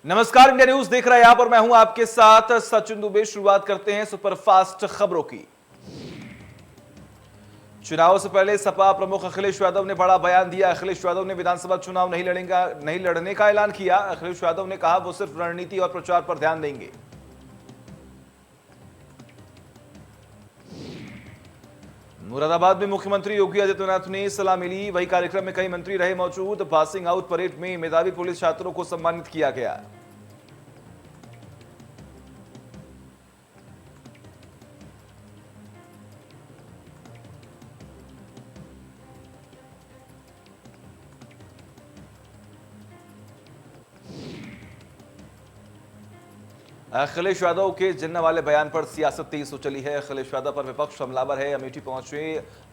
नमस्कार, India news देख रहे हैं आप और मैं हूं आपके साथ सचिन दुबे। शुरुआत करते हैं सुपरफास्ट खबरों की। चुनाव से पहले सपा प्रमुख अखिलेश यादव ने बड़ा बयान दिया। अखिलेश यादव ने विधानसभा चुनाव नहीं लड़ने का ऐलान किया। अखिलेश यादव ने कहा वो सिर्फ रणनीति और प्रचार पर ध्यान देंगे। मुरादाबाद में मुख्यमंत्री योगी आदित्यनाथ ने सलाह मिली। वही कार्यक्रम में कई मंत्री रहे मौजूद। पासिंग आउट परेड में मेधावी पुलिस छात्रों को सम्मानित किया गया। अखिलेश यादव के जिन्ना वाले बयान पर सियासत तेज हो चली है। अखिलेश यादव पर विपक्ष हमलावर है। अमेठी पहुंचे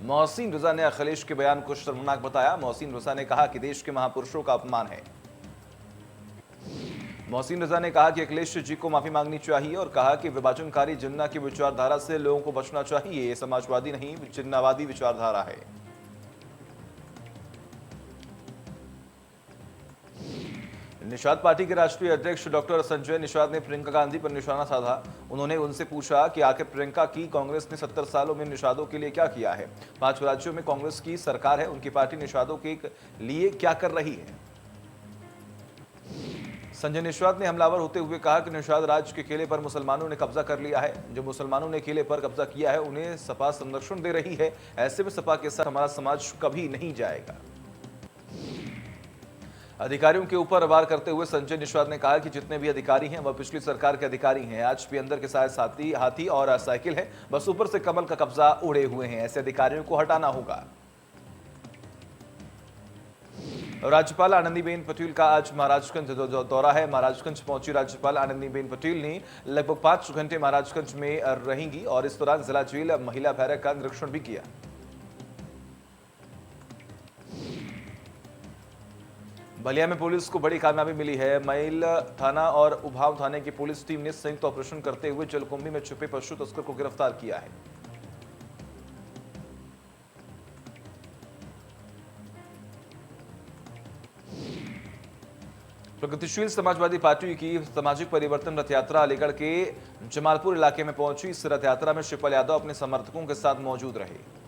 मोहसिन रजा ने अखिलेश के बयान को शर्मनाक बताया। मोहसिन रजा ने कहा कि देश के महापुरुषों का अपमान है। मोहसिन रजा ने कहा कि अखिलेश जी को माफी मांगनी चाहिए और कहा कि विभाजनकारी जिन्ना की विचारधारा से लोगों को बचना चाहिए। ये समाजवादी नहीं, जिन्नावादी विचारधारा है। निषाद पार्टी के राष्ट्रीय अध्यक्ष डॉक्टर संजय निषाद ने प्रियंका गांधी पर निशाना साधा। उन्होंने उनसे पूछा कि आखिर प्रियंका की कांग्रेस ने 70 सालों में निषादों के लिए क्या किया है। 5 राज्यों में कांग्रेस की सरकार है, उनकी पार्टी निषादों के लिए क्या कर रही है। संजय निषाद ने हमलावर होते हुए कहा कि निषाद राज्य के किले पर मुसलमानों ने कब्जा कर लिया है। जो मुसलमानों ने किले पर कब्जा किया है उन्हें सपा संरक्षण दे रही है। ऐसे में सपा के साथ हमारा समाज कभी नहीं जाएगा। अधिकारियों के ऊपर वार करते हुए संजय निषाद ने कहा कि जितने भी अधिकारी हैं वह पिछली सरकार के अधिकारी हैं। आज भी अंदर के साथ हाथी और साइकिल है, बस ऊपर से कमल का कब्जा उड़े हुए हैं। ऐसे अधिकारियों को हटाना होगा। राज्यपाल आनंदीबेन पटेल का आज महाराजगंज दौरा है। महाराजगंज पहुंची राज्यपाल आनंदीबेन पटेल ने लगभग 5 घंटे महाराजगंज में रहेंगी और इस दौरान जिला जेल महिला बैरक का निरीक्षण भी किया। बलिया में पुलिस को बड़ी कामयाबी मिली है। मैल थाना और उभाव थाने की पुलिस टीम ने संयुक्त ऑपरेशन करते हुए जलकुंभी में छुपे पशु तस्कर को गिरफ्तार किया है। प्रगतिशील समाजवादी पार्टी की सामाजिक परिवर्तन रथ यात्रा अलीगढ़ के जमालपुर इलाके में पहुंची। इस रथ यात्रा में शिवपाल यादव अपने समर्थकों के साथ मौजूद रहे।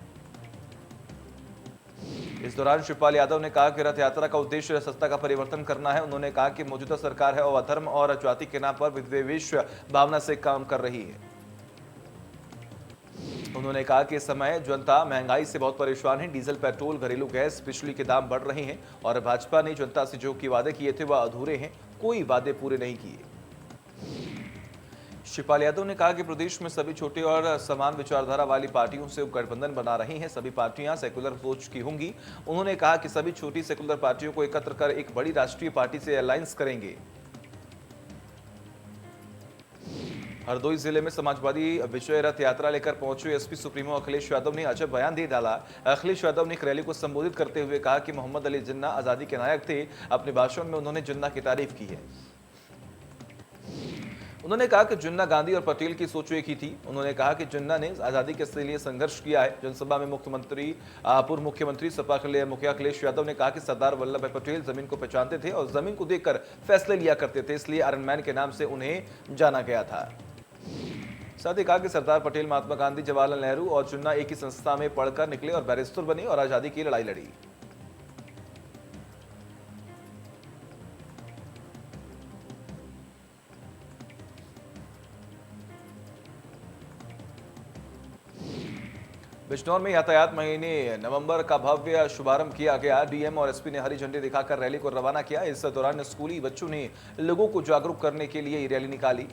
इस दौरान शिवपाल यादव ने कहा कि रथ यात्रा का उद्देश्य सत्ता का परिवर्तन करना है। उन्होंने कहा कि मौजूदा सरकार है और धर्म और जाति के नाम पर विद्वेष भावना से काम कर रही है। उन्होंने कहा कि इस समय जनता महंगाई से बहुत परेशान है। डीजल, पेट्रोल, घरेलू गैस, बिजली के दाम बढ़ रहे हैं और भाजपा ने जनता से जो वादे किए थे वह अधूरे हैं। कोई वादे पूरे नहीं किए। शिवपाल यादव ने कहा कि प्रदेश में सभी छोटे और समान विचारधारा वाली पार्टियों से गठबंधन बना रही हैं। सभी पार्टियां सेकुलर सोच की होंगी। उन्होंने कहा कि सभी छोटी सेकुलर पार्टियों को एकत्र कर एक बड़ी राष्ट्रीय पार्टी से अलायंस करेंगे। हरदोई जिले में समाजवादी विजय रथ यात्रा लेकर पहुंचे एसपी सुप्रीमो अखिलेश यादव ने अजब बयान दे डाला। अखिलेश यादव ने एक रैली को संबोधित करते हुए कहा कि मोहम्मद अली जिन्ना आजादी के नायक थे। अपने भाषण में उन्होंने जिन्ना की तारीफ की है। उन्होंने कहा कि जिन्ना गांधी और पटेल की सोच एक ही थी। उन्होंने कहा कि जिन्ना ने आजादी के लिए संघर्ष किया है। जनसभा में पूर्व मुख्यमंत्री सपा के मुखिया अखिलेश यादव ने कहा कि सरदार वल्लभ भाई पटेल जमीन को पहचानते थे और जमीन को देखकर फैसले लिया करते थे, इसलिए आयरन मैन के नाम से उन्हें जाना गया था। साथ ही कहा कि सरदार पटेल, महात्मा गांधी, जवाहरलाल नेहरू और जिन्ना एक ही संस्था में पढ़कर निकले और बैरिस्टर बने और आजादी की लड़ाई लड़ी। बिजनौर में यातायात महीने नवंबर का भव्य शुभारंभ किया गया। डीएम और एसपी ने हरी झंडी दिखाकर रैली को रवाना किया। इस दौरान स्कूली बच्चों ने लोगों को जागरूक करने के लिए रैली निकाली।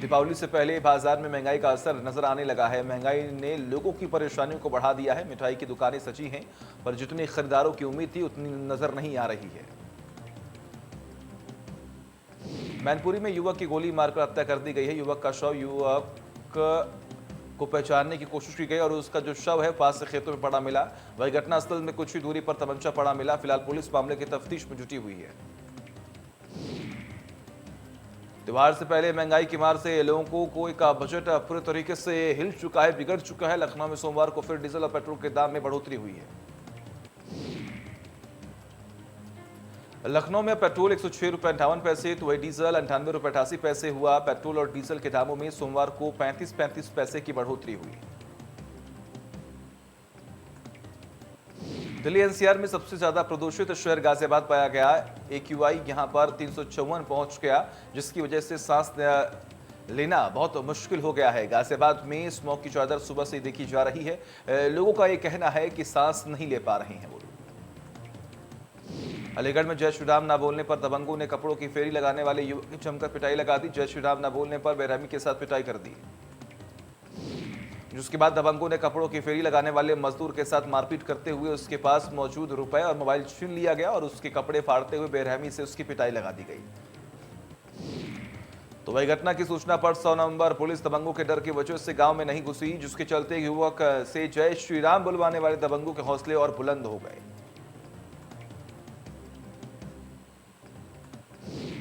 दीपावली से पहले बाजार में महंगाई का असर नजर आने लगा है। महंगाई ने लोगों की परेशानियों को बढ़ा दिया है। मिठाई की दुकानें सजी हैं, पर जितनी खरीदारों की उम्मीद थी उतनी नजर नहीं आ रही है। मैनपुरी में युवक की गोली मारकर हत्या कर दी गई है। युवक का शव युवक को पहचानने की कोशिश की गई और उसका जो शव है पास से खेतों में पड़ा मिला। वही घटनास्थल में कुछ ही दूरी पर तमंचा पड़ा मिला। फिलहाल पुलिस मामले की तफ्तीश में जुटी हुई है। त्योहार से पहले महंगाई की मार से लोगों का बजट पूरे तरीके से हिल चुका है, बिगड़ चुका है। लखनऊ में सोमवार को फिर डीजल और पेट्रोल के दाम में बढ़ोतरी हुई है। लखनऊ में पेट्रोल 106 रुपये 58 पैसे तो वही डीजल 98 रुपये 88 पैसे हुआ। पेट्रोल और डीजल के दामों में सोमवार को 35-35 पैसे की बढ़ोतरी हुई। दिल्ली एनसीआर में सबसे ज्यादा प्रदूषित शहर गाजियाबाद पाया गया। एक्यूआई यहां पर 354 पहुंच गया, जिसकी वजह से सांस लेना बहुत मुश्किल हो गया है। गाजियाबाद में स्मॉग की चादर सुबह से देखी जा रही है। लोगों का यह कहना है कि सांस नहीं ले पा रहे हैं वो लोग। अलीगढ़ में जय श्री राम ना बोलने पर दबंगों ने कपड़ों की फेरी लगाने वाले युवक की जमकर पिटाई लगा दी। जय श्री राम ना बोलने पर बेरहमी के साथ पिटाई कर दी, जिसके बाद दबंगों ने कपड़ों की फेरी लगाने वाले मजदूर के साथ मारपीट करते हुए उसके पास मौजूद रुपए और मोबाइल छीन लिया गया और उसके कपड़े फाड़ते हुए बेरहमी से उसकी पिटाई लगा दी गई। तो वही घटना की सूचना पर 100 नवंबर पुलिस दबंगों के डर की वजह से गांव में नहीं घुसी, जिसके चलते युवक से जय श्री राम बुलवाने वाले दबंगों के हौसले और बुलंद हो गए।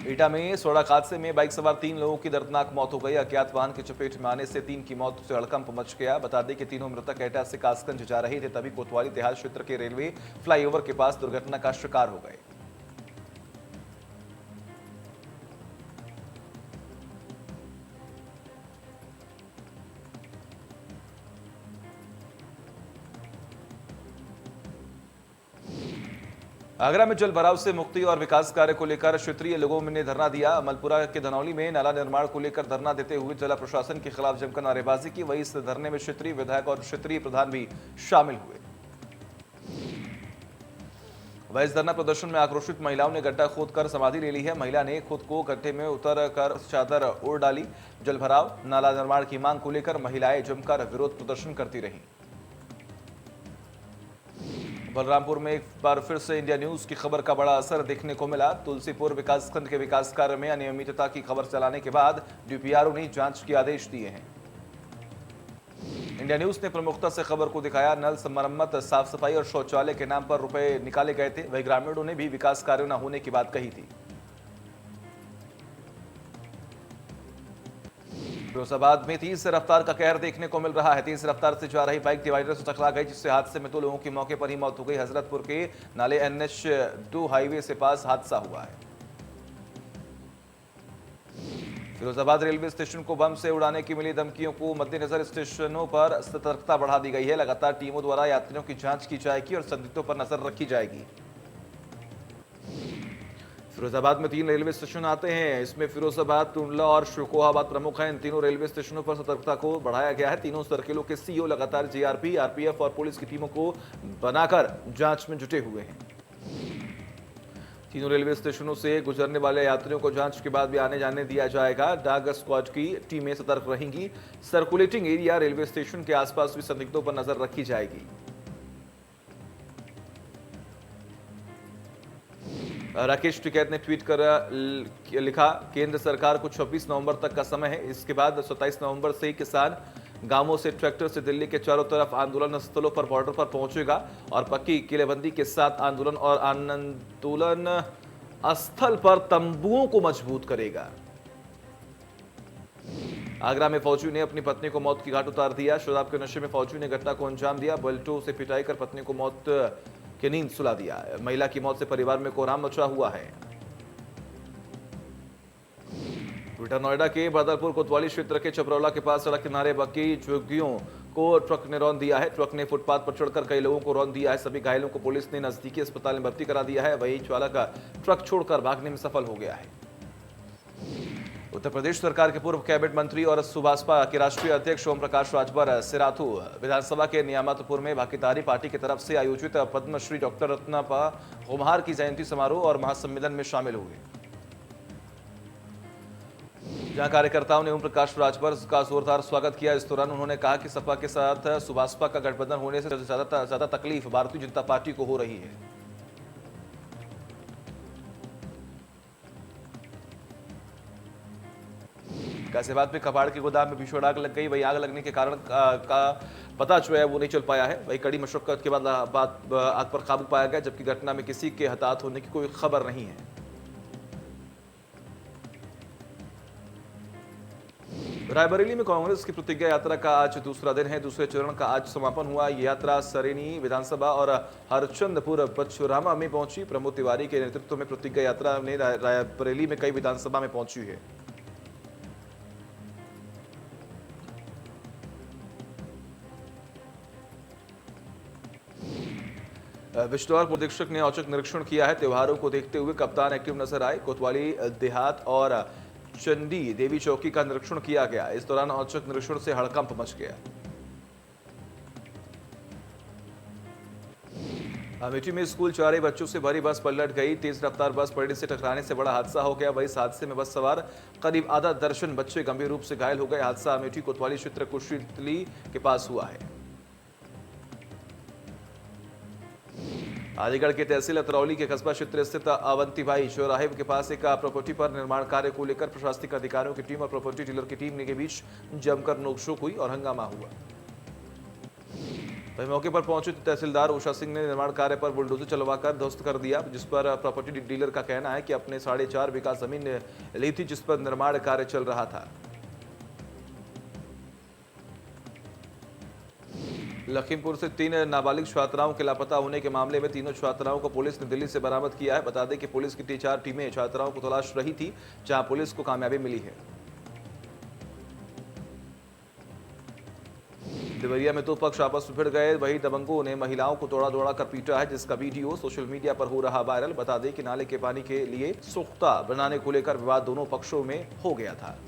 एटा में सड़क हादसे में बाइक सवार 3 लोगों की दर्दनाक मौत हो गई। अज्ञात वाहन की चपेट में आने से 3 की मौत से हड़कंप मच गया। बता दें कि तीनों मृतक एटा से कासगंज जा रहे थे, तभी कोतवाली देहात क्षेत्र के रेलवे फ्लाईओवर के पास दुर्घटना का शिकार हो गए। आगरा में जल भराव से मुक्ति और विकास कार्य को लेकर क्षेत्रीय लोगों ने धरना दिया। अमलपुरा के धनौली में नाला निर्माण को लेकर धरना देते हुए जिला प्रशासन के खिलाफ जमकर नारेबाजी की। वहीं इस धरने में क्षेत्रीय विधायक और क्षेत्रीय प्रधान भी शामिल हुए। वह इस धरना प्रदर्शन में आक्रोशित महिलाओं ने गड्ढा खोदकर समाधि ले ली है। महिला ने खुद को गड्ढे में उतर कर चादर ओढ़ डाली। जल भराव नाला निर्माण की मांग को लेकर महिलाएं जमकर विरोध प्रदर्शन करती रहीं। बलरामपुर में एक बार फिर से इंडिया न्यूज की खबर का बड़ा असर देखने को मिला। तुलसीपुर विकासखंड के विकास कार्य में अनियमितता की खबर चलाने के बाद डीपीआरओ ने जांच के आदेश दिए हैं। इंडिया न्यूज ने प्रमुखता से खबर को दिखाया। नल मरम्मत, साफ सफाई और शौचालय के नाम पर रुपए निकाले गए थे। वही ग्रामीणों ने भी विकास कार्य न होने की बात कही थी। फिरोजाबाद में तेज रफ्तार का कहर देखने को मिल रहा है। तेज रफ्तार से जा रही बाइक डिवाइडर से टकरा गई, जिससे हादसे में 2 लोगों की मौके पर ही मौत हो गई। हजरतपुर के नाले NH2 हाईवे से पास हादसा हुआ है। फिरोजाबाद रेलवे स्टेशन को बम से उड़ाने की मिली धमकियों को मद्देनजर स्टेशनों पर सतर्कता बढ़ा दी गई है। लगातार टीमों द्वारा यात्रियों की जांच की जाएगी और संदिग्धों पर नजर रखी जाएगी। फिरोजाबाद में 3 रेलवे स्टेशन आते हैं। इसमें फिरोजाबाद, टुंडला और शुकोहाबाद प्रमुख हैं। इन तीनों रेलवे स्टेशनों पर सतर्कता को बढ़ाया गया है। तीनों सर्किलों के सीईओ लगातार जीआरपी, आरपीएफ और पुलिस की टीमों को बनाकर जांच में जुटे हुए हैं। तीनों रेलवे स्टेशनों से गुजरने वाले यात्रियों को जांच के बाद भी आने जाने दिया जाएगा। डाक स्क्वाड की टीमें सतर्क रहेंगी। सर्कुलेटिंग एरिया रेलवे स्टेशन के आसपास भी संदिग्धों पर नजर रखी जाएगी। राकेश टिकैत ने ट्वीट कर लिखा, केंद्र सरकार को 26 नवंबर तक का समय है। इसके बाद 27 नवंबर से किसान गांवों से ट्रैक्टर से दिल्ली के चारों तरफ आंदोलन स्थलों पर बॉर्डर पर पहुंचेगा और पक्की किलेबंदी के साथ आंदोलन स्थल पर तंबुओं को मजबूत करेगा। आगरा में फौजी ने अपनी पत्नी को मौत की घाट उतार दिया। शराब के नशे में फौजी ने घटना को अंजाम दिया। बेल्टों से पिटाई कर पत्नी को मौत की नींद सुला दिया। महिला की मौत से परिवार में कोहराम मचा हुआ है। ग्रेटर नोएडा के बदरपुर कोतवाली क्षेत्र के चपरौला के पास सड़क किनारे बग्गी झुग्गियों को ट्रक ने रौंद दिया है। ट्रक ने फुटपाथ पर चढ़कर कई लोगों को रौंद दिया है। सभी घायलों को पुलिस ने नजदीकी अस्पताल में भर्ती करा दिया है। वहीं चालक ट्रक छोड़कर भागने में सफल हो गया है। उत्तर प्रदेश सरकार के पूर्व कैबिनेट मंत्री और सुभाषपा के राष्ट्रीय अध्यक्ष ओम प्रकाश राजभर सिराथू विधानसभा के नियामतपुर में भागीदारी पार्टी की तरफ से आयोजित पद्मश्री डॉक्टर रत्नप्पा होमहार की जयंती समारोह और महासम्मेलन में शामिल हुए, जहां कार्यकर्ताओं ने ओम प्रकाश राजभर का जोरदार स्वागत किया। इस दौरान उन्होंने कहा कि सपा के साथ सुभाषपा का गठबंधन होने से ज्यादा तकलीफ भारतीय जनता पार्टी को हो रही है। गाजियाबाद में कबाड़ के गोदाम में भीषण आग लग गई। वही आग लगने के कारण का पता जो है वो नहीं चल पाया है। वही कड़ी मशक्कत के बाद आग पर काबू पाया गया, जबकि घटना में किसी के हताहत होने की कोई खबर नहीं है। रायबरेली में कांग्रेस की प्रतिज्ञा यात्रा का आज दूसरा दिन है। दूसरे चरण का आज समापन हुआ। ये यात्रा सरेनी विधानसभा और हरचंदपुर पचुरामा में पहुंची। प्रमोद तिवारी के नेतृत्व में प्रतिज्ञा यात्रा ने रायबरेली में कई विधानसभा में पहुंची है। बिजनौर पुलिस अधीक्षक ने औचक निरीक्षण किया है। त्योहारों को देखते हुए कप्तान एक्टिव नजर आए। कोतवाली देहात और चंडी देवी चौकी का निरीक्षण किया गया। इस दौरान औचक निरीक्षण से हड़कंप मच गया। अमेठी में स्कूल जा रहे बच्चों से भरी बस पलट गई। तेज रफ्तार बस पलटी से टकराने से बड़ा हादसा हो गया। वहीं इस हादसे में बस सवार करीब आधा दर्जन बच्चे गंभीर रूप से घायल हो गए। हादसा अमेठी कोतवाली क्षेत्र कुशीतली के पास हुआ है। अलीगढ़ के तहसील अतरौली के कस्बा क्षेत्र स्थित अवंतीभाई चौराहे के पास एक प्रॉपर्टी पर निर्माण कार्य को लेकर प्रशासनिक अधिकारियों की टीम और प्रॉपर्टी डीलर की टीम के बीच जमकर नोकझोंक हुई और हंगामा हुआ। वहीं मौके पर पहुंचे तहसीलदार उषा सिंह ने निर्माण कार्य पर बुलडोजर चलवाकर ध्वस्त कर दिया, जिस पर प्रॉपर्टी डीलर का कहना है कि अपने 4.5 बीघा जमीन ली थी जिस पर निर्माण कार्य चल रहा था। लखीमपुर से 3 नाबालिग छात्राओं के लापता होने के मामले में तीनों छात्राओं को पुलिस ने दिल्ली से बरामद किया है। बता दें कि पुलिस की 4 टीमें छात्राओं को तलाश रही थी, जहां पुलिस को कामयाबी मिली है। देवरिया में 2 पक्ष आपस में भिड़ गए। वहीं दबंगों ने महिलाओं को दौड़ा कर पीटा है, जिसका वीडियो सोशल मीडिया पर हो रहा वायरल। बता दें कि नाले के पानी के लिए सोख्ता बनाने को लेकर विवाद दोनों पक्षों में हो गया था।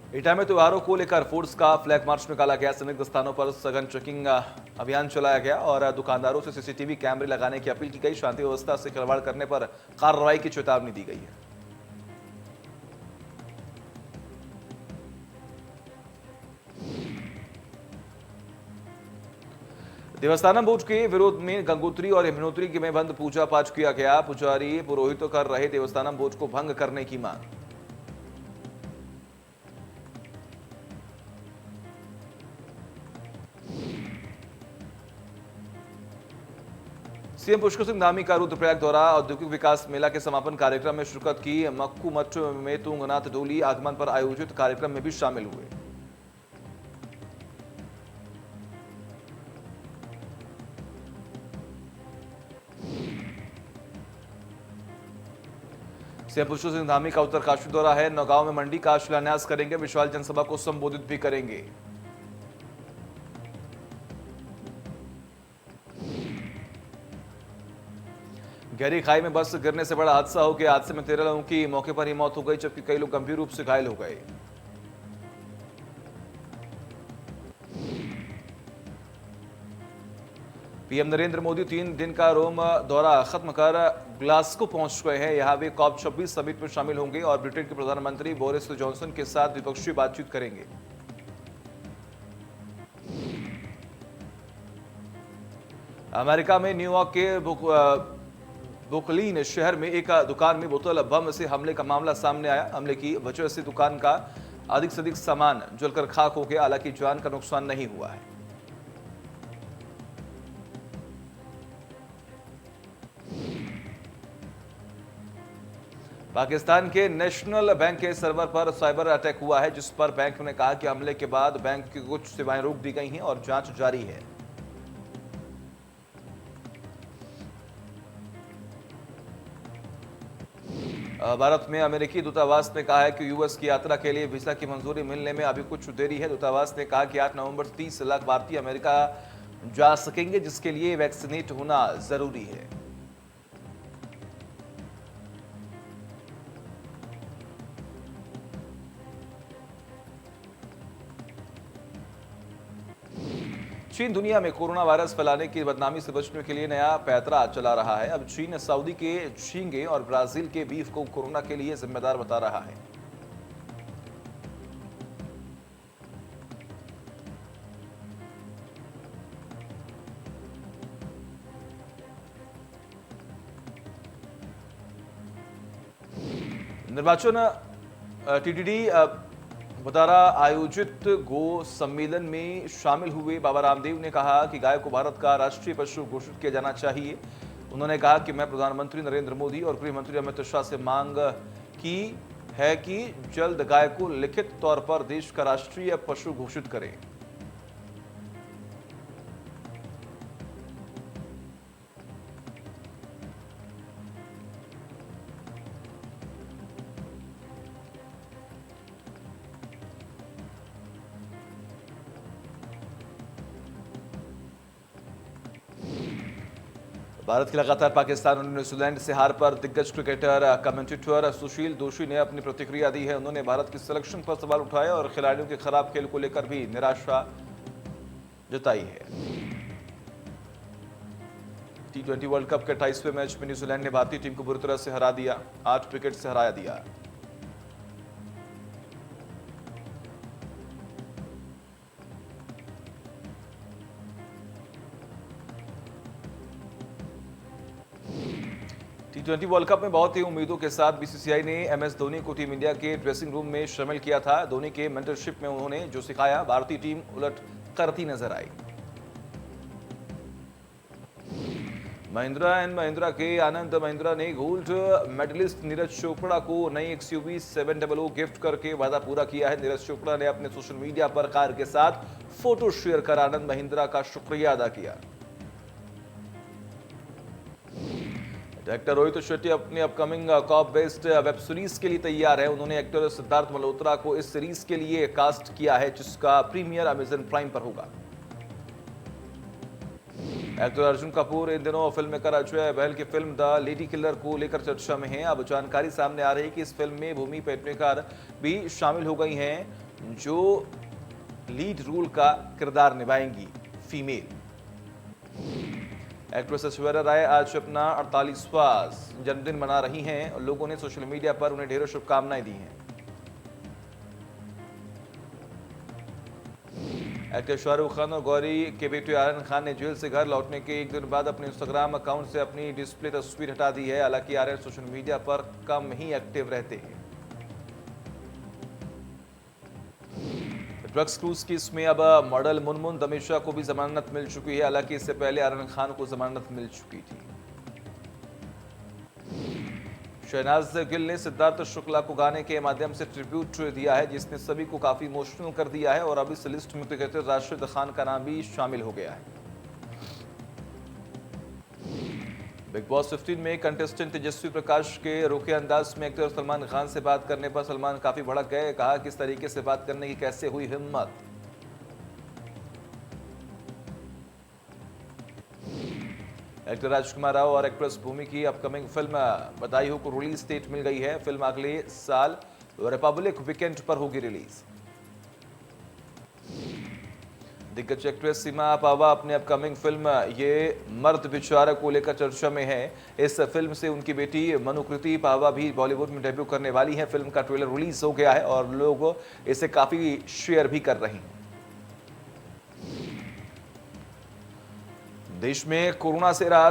इटाह में त्योहारों को लेकर फोर्स का फ्लैग मार्च निकाला गया। संदिग्ध स्थानों पर सघन चेकिंग अभियान चलाया गया और दुकानदारों से सीसीटीवी कैमरे लगाने की अपील की गई। शांति व्यवस्था से खिलवाड़ करने पर कार्रवाई की चेतावनी दी गई है। देवस्थानम बोर्ड के विरोध में गंगोत्री और यमुनोत्री में बंद पूजा पाठ किया गया। पुजारी पुरोहित कर रहे देवस्थानम बोर्ड को भंग करने की मांग। सीएम पुष्कर सिंह धामी का रुद्रप्रयाग दौरा। औद्योगिक विकास मेला के समापन कार्यक्रम में शिरकत की। मक्कू मठ में तुंगनाथ डोली आगमन पर आयोजित कार्यक्रम में भी शामिल हुए। सीएम पुष्कर सिंह धामी का उत्तरकाशी दौरा है। नौगांव में मंडी का शिलान्यास करेंगे। विशाल जनसभा को संबोधित भी करेंगे। गहरी खाई में बस गिरने से बड़ा हादसा हो गया। हादसे में 13 लोगों की मौके पर ही मौत हो गई, जबकि कई लोग गंभीर रूप से घायल हो गए। पीएम नरेंद्र मोदी 3 दिन का रोम दौरा खत्म कर ग्लासगो पहुंच गए हैं। यहां वे COP 26 समिट में शामिल होंगे और ब्रिटेन के प्रधानमंत्री बोरिस जॉनसन के साथ द्विपक्षीय बातचीत करेंगे। अमेरिका में न्यूयॉर्क के ब्रुकलिन शहर में एक दुकान में बोतल बम से हमले का मामला सामने आया। हमले की वजह से दुकान का अधिक से अधिक सामान जलकर खाक हो गया। हालांकि जान का नुकसान नहीं हुआ है। पाकिस्तान के नेशनल बैंक के सर्वर पर साइबर अटैक हुआ है, जिस पर बैंक ने कहा कि हमले के बाद बैंक की कुछ सेवाएं रोक दी गई हैं और जांच जारी है। भारत में अमेरिकी दूतावास ने कहा है कि यूएस की यात्रा के लिए वीजा की मंजूरी मिलने में अभी कुछ देरी है। दूतावास ने कहा कि 8 नवंबर से 30 लाख भारतीय अमेरिका जा सकेंगे, जिसके लिए वैक्सीनेट होना जरूरी है। चीन दुनिया में कोरोना वायरस फैलाने की बदनामी से बचने के लिए नया पैंतरा चला रहा है। अब चीन सऊदी के झींगे और ब्राजील के बीफ को कोरोना के लिए जिम्मेदार बता रहा है। निर्वाचन टीटीडी बता आयोजित गो सम्मेलन में शामिल हुए बाबा रामदेव ने कहा कि गाय को भारत का राष्ट्रीय पशु घोषित किया जाना चाहिए। उन्होंने कहा कि मैं प्रधानमंत्री नरेंद्र मोदी और गृह मंत्री अमित शाह से मांग की है कि जल्द गाय को लिखित तौर पर देश का राष्ट्रीय पशु घोषित करें। भारत की लगातार पाकिस्तान और न्यूजीलैंड से हार पर दिग्गज क्रिकेटर कमेंटेटर सुशील दोषी ने अपनी प्रतिक्रिया दी है। उन्होंने भारत की सिलेक्शन पर सवाल उठाया और खिलाड़ियों के खराब खेल को लेकर भी निराशा जताई है। T20 वर्ल्ड कप के 28वें मैच में न्यूजीलैंड ने भारतीय टीम को बुरी तरह से हरा दिया, 8 विकेट से हरा दिया। T20 वर्ल्ड कप में बहुत ही उम्मीदों के साथ बीसीसीआई ने एमएस धोनी को टीम इंडिया के ड्रेसिंग रूम में शामिल किया था। धोनी के मेंटरशिप में उन्होंने जो सिखाया, भारतीय टीम उलट करती नजर आई। महिंद्रा एंड महिंद्रा के आनंद महिंद्रा ने गोल्ड मेडलिस्ट नीरज चोपड़ा को नई XUV 700 गिफ्ट करके वादा पूरा किया है। नीरज चोपड़ा ने अपने सोशल मीडिया पर कार के साथ फोटो शेयर कर आनंद महिंद्रा का शुक्रिया अदा किया। एक्टर रोहित शेट्टी अपनी upcoming cop based web series के लिए तैयार है। उन्होंने एक्टर सिद्धार्थ मल्होत्रा को इस सीरीज के लिए कास्ट किया है, जिसका प्रीमियर अमेजन प्राइम पर होगा। एक्टर अर्जुन कपूर इन दिनों फिल्म मेकर अजय बहल की फिल्म द लेडी किलर को लेकर चर्चा में है। अब जानकारी सामने आ रही है कि इस फिल्म में भूमि पेडनेकर भी शामिल हो गई हैं, जो लीड रोल का किरदार निभाएंगी, फीमेल। एक्ट्रेस ऐश्वर्या राय आज अपना 48वां जन्मदिन मना रही हैं और लोगों ने सोशल मीडिया पर उन्हें ढेरों शुभकामनाएं दी हैं। एक्टर शाहरुख खान और गौरी के बेटे आर्यन खान ने जेल से घर लौटने के एक दिन बाद अपने इंस्टाग्राम अकाउंट से अपनी डिस्प्ले तस्वीर हटा दी है। हालांकि आर्यन सोशल मीडिया पर कम ही एक्टिव रहते हैं। ड्रग्स क्रूज केस में अब मॉडल मुनमुन दमेशा को भी जमानत मिल चुकी है। हालांकि इससे पहले आर्यन खान को जमानत मिल चुकी थी। शहनाज गिल ने सिद्धार्थ शुक्ला को गाने के माध्यम से ट्रिब्यूट दिया है, जिसने सभी को काफी इमोशनल कर दिया है और अब इस लिस्ट में क्रिकेटर राशिद खान का नाम भी शामिल हो गया है। बिग बॉस 15 में कंटेस्टेंट तेजस्वी प्रकाश के रोके अंदाज में एक्टर सलमान खान से बात करने पर सलमान काफी भड़क गए। कहा किस तरीके से बात करने की कैसे हुई हिम्मत। एक्टर राजकुमार राव और एक्ट्रेस भूमि की अपकमिंग फिल्म बधाई हो को रिलीज डेट मिल गई है। फिल्म अगले साल रिपब्लिक वीकेंड पर होगी रिलीज। दिग्गज एक्ट्रेस सीमा पावा अपनी अपकमिंग फिल्म ये मर्द बेचारा को लेकर चर्चा में है। इस फिल्म से उनकी बेटी मनुकृति पावा भी बॉलीवुड में डेब्यू करने वाली है। फिल्म का ट्रेलर रिलीज हो गया है और लोग इसे काफी शेयर भी कर रहे हैं। देश में कोरोना से राहत